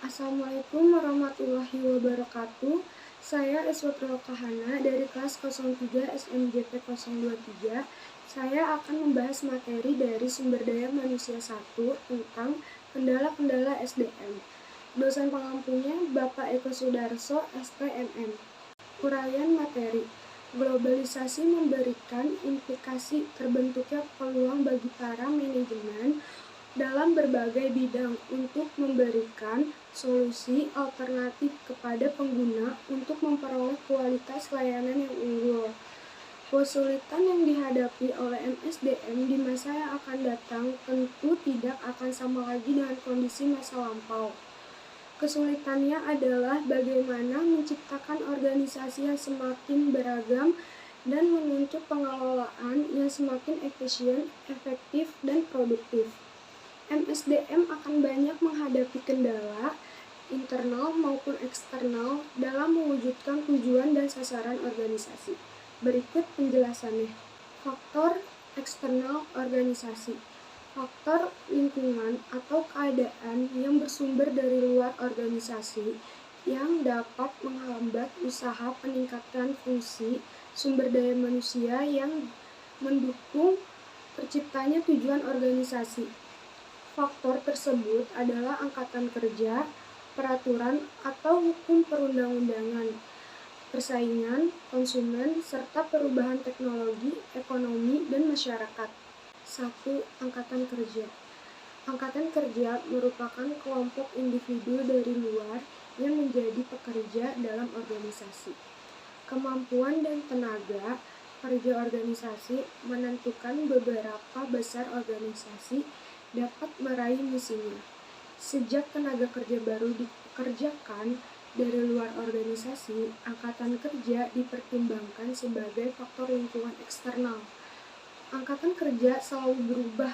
Assalamualaikum warahmatullahi wabarakatuh. Saya Eswatro Kahana dari kelas 03 SMJP 023. Saya akan membahas materi dari sumber daya manusia 1 tentang kendala-kendala SDM. Dosen pengampunya Bapak Eko Sudarso, STMM. Uraian materi. Globalisasi memberikan implikasi terbentuknya peluang bagi para manajemen dalam berbagai bidang untuk memberikan solusi alternatif kepada pengguna untuk memperoleh kualitas layanan yang unggul. Kesulitan yang dihadapi oleh MSDM di masa yang akan datang tentu tidak akan sama lagi dengan kondisi masa lampau. Kesulitannya adalah bagaimana menciptakan organisasi yang semakin beragam dan menuntut pengelolaan yang semakin efisien, efektif, dan produktif. MSDM akan banyak menghadapi kendala, internal maupun eksternal, dalam mewujudkan tujuan dan sasaran organisasi. Berikut penjelasannya. Faktor eksternal organisasi. Faktor lingkungan atau keadaan yang bersumber dari luar organisasi yang dapat menghambat usaha peningkatan fungsi sumber daya manusia yang mendukung terciptanya tujuan organisasi. Faktor tersebut adalah angkatan kerja, peraturan atau hukum perundang-undangan, persaingan, konsumen, serta perubahan teknologi, ekonomi, dan masyarakat. 1. Angkatan kerja. Angkatan kerja merupakan kelompok individu dari luar yang menjadi pekerja dalam organisasi. Kemampuan dan tenaga kerja organisasi menentukan beberapa besar organisasi dapat meraih misinya. Sejak tenaga kerja baru dipekerjakan dari luar organisasi, angkatan kerja dipertimbangkan sebagai faktor lingkungan eksternal. Angkatan kerja selalu berubah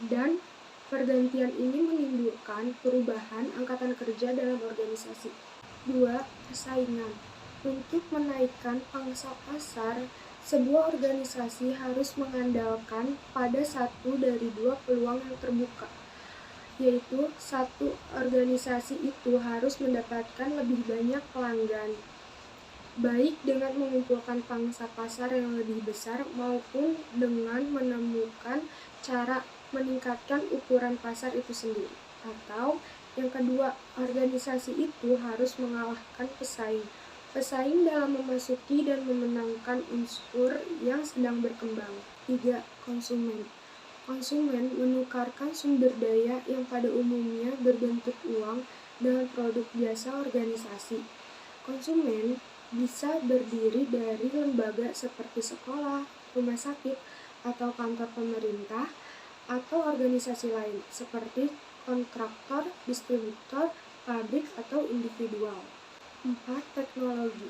dan pergantian ini menimbulkan perubahan angkatan kerja dalam organisasi. 2. Persaingan. Untuk menaikkan pangsa pasar, sebuah organisasi harus mengandalkan pada satu dari dua peluang yang terbuka, yaitu satu, organisasi itu harus mendapatkan lebih banyak pelanggan, baik dengan mengumpulkan pangsa pasar yang lebih besar maupun dengan menemukan cara meningkatkan ukuran pasar itu sendiri. Atau yang kedua, organisasi itu harus mengalahkan pesaing dalam memasuki dan memenangkan unsur yang sedang berkembang. 3. Konsumen. Konsumen menukarkan sumber daya yang pada umumnya berbentuk uang dengan produk jasa organisasi. Konsumen bisa berdiri dari lembaga seperti sekolah, rumah sakit, atau kantor pemerintah, atau organisasi lain seperti kontraktor, distributor, pabrik, atau individual. 4. Teknologi.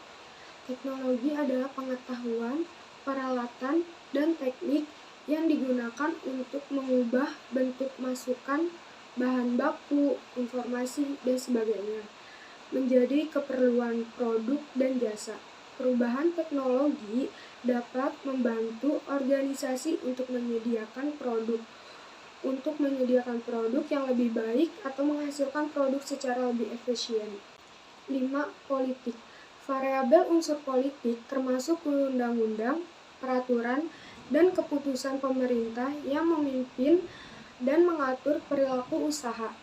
Teknologi adalah pengetahuan, peralatan, dan teknik yang digunakan untuk mengubah bentuk masukan, bahan baku, informasi, dan sebagainya menjadi keperluan produk dan jasa. Perubahan teknologi dapat membantu organisasi untuk menyediakan produk yang lebih baik atau menghasilkan produk secara lebih efisien. 5. Politik. Variabel unsur politik termasuk undang-undang, peraturan, dan keputusan pemerintah yang memimpin dan mengatur perilaku usaha.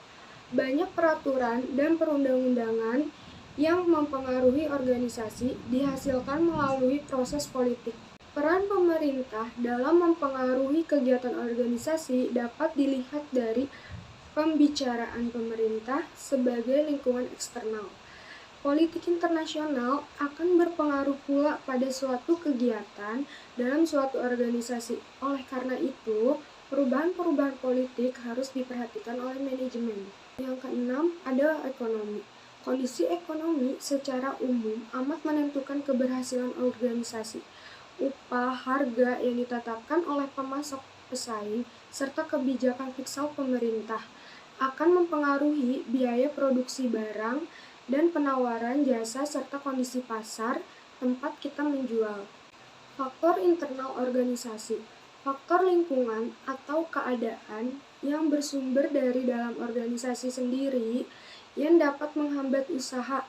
Banyak peraturan dan perundang-undangan yang mempengaruhi organisasi dihasilkan melalui proses politik. Peran pemerintah dalam mempengaruhi kegiatan organisasi dapat dilihat dari pembicaraan pemerintah sebagai lingkungan eksternal. Politik internasional akan berpengaruh pula pada suatu kegiatan dalam suatu organisasi. Oleh karena itu, perubahan-perubahan politik harus diperhatikan oleh manajemen. Yang keenam adalah ekonomi. Kondisi ekonomi secara umum amat menentukan keberhasilan organisasi. Upah, harga yang ditetapkan oleh pemasok, pesaing, serta kebijakan fiskal pemerintah akan mempengaruhi biaya produksi barang dan penawaran jasa serta kondisi pasar tempat kita menjual. Faktor internal organisasi. Faktor lingkungan atau keadaan yang bersumber dari dalam organisasi sendiri yang dapat menghambat usaha,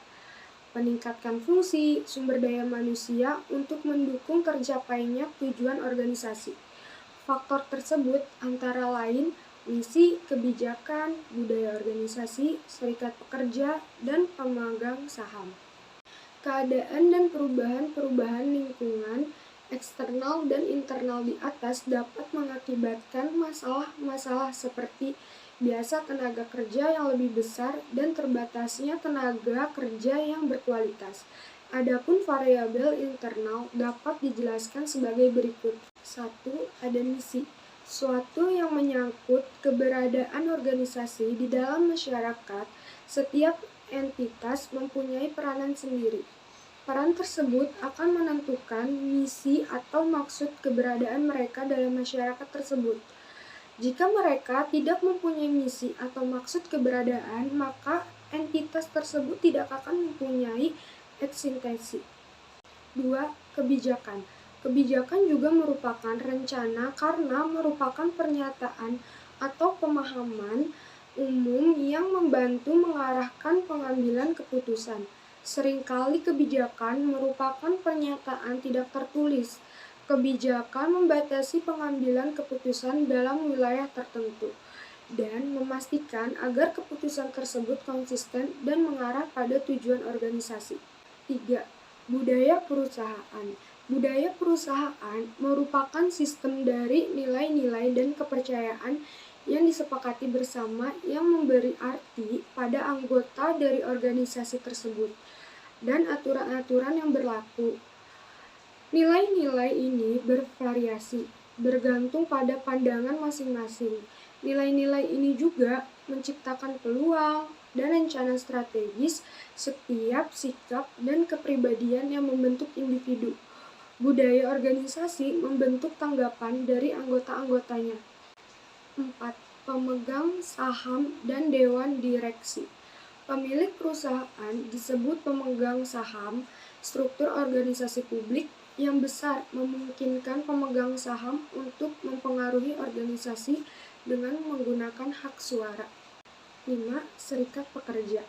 meningkatkan fungsi sumber daya manusia untuk mendukung tercapainya tujuan organisasi. Faktor tersebut antara lain misi, kebijakan, budaya organisasi, serikat pekerja, dan pemegang saham. Keadaan dan perubahan-perubahan lingkungan eksternal dan internal di atas dapat mengakibatkan masalah-masalah seperti biasa tenaga kerja yang lebih besar dan terbatasnya tenaga kerja yang berkualitas. Adapun variabel internal dapat dijelaskan sebagai berikut. 1. Ada misi. Suatu yang menyangkut keberadaan organisasi di dalam masyarakat, setiap entitas mempunyai peranan sendiri. Peran tersebut akan menentukan misi atau maksud keberadaan mereka dalam masyarakat tersebut. Jika mereka tidak mempunyai misi atau maksud keberadaan, maka entitas tersebut tidak akan mempunyai eksistensi. 2. Kebijakan. Kebijakan juga merupakan rencana karena merupakan pernyataan atau pemahaman umum yang membantu mengarahkan pengambilan keputusan. Seringkali kebijakan merupakan pernyataan tidak tertulis. Kebijakan membatasi pengambilan keputusan dalam wilayah tertentu dan memastikan agar keputusan tersebut konsisten dan mengarah pada tujuan organisasi. 3. Budaya perusahaan. Budaya perusahaan merupakan sistem dari nilai-nilai dan kepercayaan yang disepakati bersama yang memberi arti pada anggota dari organisasi tersebut dan aturan-aturan yang berlaku. Nilai-nilai ini bervariasi, bergantung pada pandangan masing-masing. Nilai-nilai ini juga menciptakan peluang dan rencana strategis setiap sikap dan kepribadian yang membentuk individu. Budaya organisasi membentuk tanggapan dari anggota-anggotanya. 4. Pemegang saham dan dewan direksi. Pemilik perusahaan disebut pemegang saham. Struktur organisasi publik yang besar memungkinkan pemegang saham untuk mempengaruhi organisasi dengan menggunakan hak suara. 5. Serikat pekerja.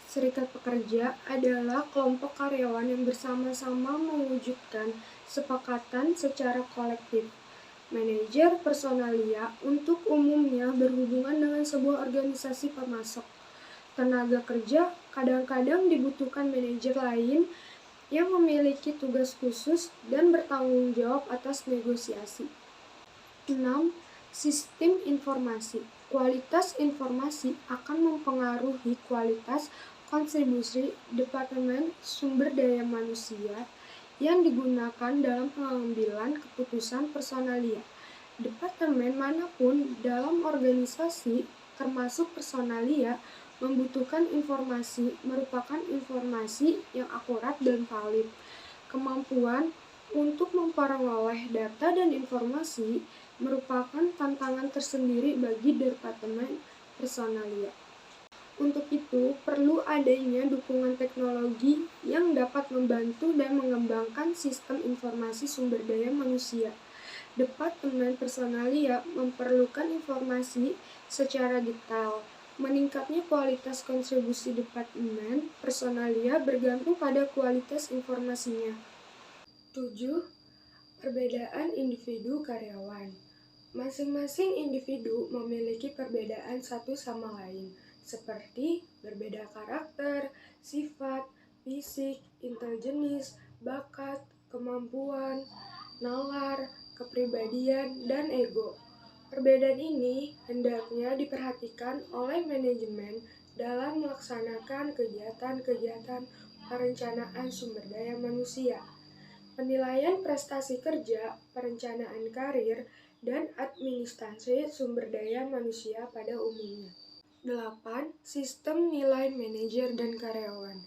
Serikat pekerja adalah kelompok karyawan yang bersama-sama mewujudkan kesepakatan secara kolektif. Manajer personalia untuk umumnya berhubungan dengan sebuah organisasi pemasok. Tenaga kerja kadang-kadang dibutuhkan manajer lain yang memiliki tugas khusus dan bertanggung jawab atas negosiasi. 6. Sistem informasi. Kualitas informasi akan mempengaruhi kualitas kontribusi Departemen Sumber Daya Manusia yang digunakan dalam pengambilan keputusan personalia. Departemen manapun dalam organisasi, termasuk personalia, membutuhkan informasi merupakan informasi yang akurat dan valid. Kemampuan untuk memperoleh data dan informasi merupakan tantangan tersendiri bagi Departemen Personalia. Untuk itu, perlu adanya dukungan teknologi yang dapat membantu dan mengembangkan sistem informasi sumber daya manusia. Departemen Personalia memerlukan informasi secara detail. Meningkatnya kualitas kontribusi Departemen Personalia bergantung pada kualitas informasinya. 7. Perbedaan individu karyawan. Masing-masing individu memiliki perbedaan satu sama lain, seperti berbeda karakter, sifat, fisik, intelijenis, bakat, kemampuan, nalar, kepribadian, dan ego. Perbedaan ini hendaknya diperhatikan oleh manajemen dalam melaksanakan kegiatan-kegiatan perencanaan sumber daya manusia, penilaian prestasi kerja, perencanaan karir, dan administrasi sumber daya manusia pada umumnya. 8. Sistem nilai manajer dan karyawan.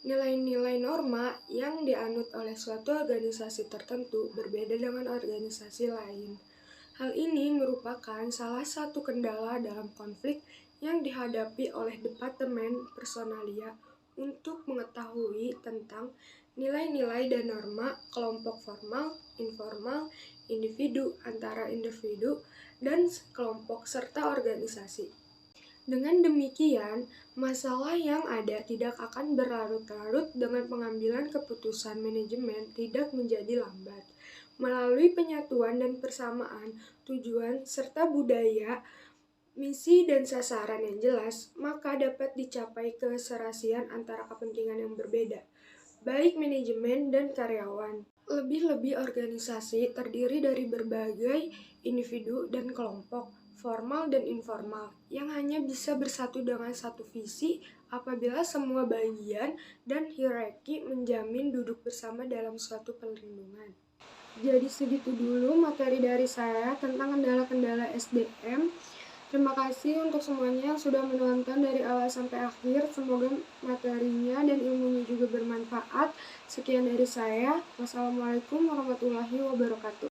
Nilai-nilai norma yang dianut oleh suatu organisasi tertentu berbeda dengan organisasi lain. Hal ini merupakan salah satu kendala dalam konflik yang dihadapi oleh Departemen Personalia untuk mengetahui tentang nilai-nilai dan norma kelompok formal, informal, individu, antara individu, dan kelompok serta organisasi. Dengan demikian, masalah yang ada tidak akan berlarut-larut dengan pengambilan keputusan manajemen tidak menjadi lambat. Melalui penyatuan dan persamaan tujuan serta budaya, misi dan sasaran yang jelas, maka dapat dicapai keserasian antara kepentingan yang berbeda, baik manajemen dan karyawan. Lebih-lebih organisasi terdiri dari berbagai individu dan kelompok, formal dan informal, yang hanya bisa bersatu dengan satu visi apabila semua bagian dan hierarki menjamin duduk bersama dalam suatu perlindungan. Jadi segitu dulu materi dari saya tentang kendala-kendala SDM. Terima kasih untuk semuanya yang sudah menonton dari awal sampai akhir. Semoga materinya dan ilmunya juga bermanfaat. Sekian dari saya. Wassalamualaikum warahmatullahi wabarakatuh.